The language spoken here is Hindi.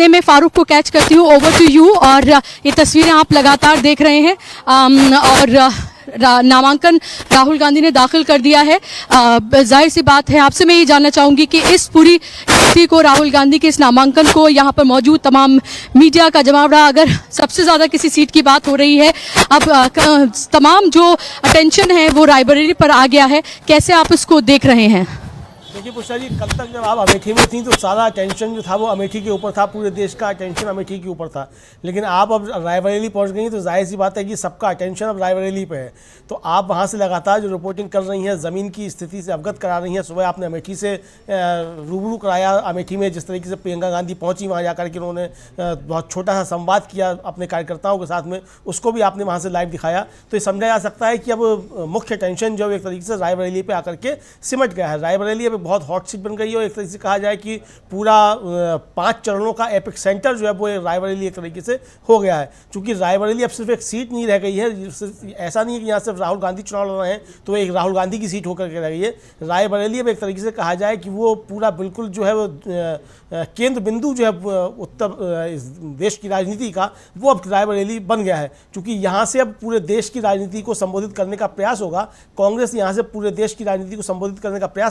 मैं फारूक को कैच करती हूँ, ओवर टू यू। और ये तस्वीरें आप लगातार देख रहे हैं और नामांकन राहुल गांधी ने दाखिल कर दिया है। जाहिर सी बात है, आपसे मैं ये जानना चाहूंगी कि इस पूरी स्थिति को, राहुल गांधी के इस नामांकन को, यहाँ पर मौजूद तमाम मीडिया का जवाब रहा। अगर सबसे ज़्यादा किसी सीट की बात हो रही है, अब तमाम जो अटेंशन है वो रायबरेली पर आ गया है, कैसे आप इसको देख रहे हैं? देखिए पुष्पा जी, कल तक जब आप अमेठी में थी तो सारा अटेंशन जो था वो अमेठी के ऊपर था, पूरे देश का अटेंशन अमेठी के ऊपर था। लेकिन आप अब रायबरेली पहुंच गई तो जाहिर सी बात है कि सबका अटेंशन अब रायबरेली पे है। तो आप वहां से लगातार जो रिपोर्टिंग कर रही हैं, ज़मीन की स्थिति से अवगत करा रही हैं। सुबह आपने अमेठी से रूबरू कराया, अमेठी में जिस तरीके से प्रियंका गांधी पहुंची, वहाँ जाकर के उन्होंने बहुत छोटा सा संवाद किया अपने कार्यकर्ताओं के साथ में, उसको भी आपने वहाँ से लाइव दिखाया। तो ये समझा जा सकता है कि अब मुख्य टेंशन जो एक तरीके से रायबरेली पे आकर के सिमट गया है। रायबरेली अब बहुत हॉट सीट बन गई है और एक तरीके से कहा जाए कि पूरा 5 चरणों का एपिक सेंटर जो है वो रायबरेली एक तरीके से हो गया है। क्योंकि रायबरेली अब सिर्फ एक सीट नहीं रह गई है, ऐसा नहीं है कि यहाँ सिर्फ राहुल गांधी चुनाव लड़ रहे हैं तो एक राहुल गांधी की सीट होकर के रह गई है। रायबरेली अब एक तरीके से कहा जाए कि वो पूरा बिल्कुल जो है वो केंद्र बिंदु जो है उत्तर देश की राजनीति का, वो अब रायबरेली बन गया है। क्योंकि यहाँ से अब पूरे देश की राजनीति को संबोधित करने का प्रयास होगा। कांग्रेस यहाँ से पूरे देश की राजनीति को संबोधित करने का प्रयास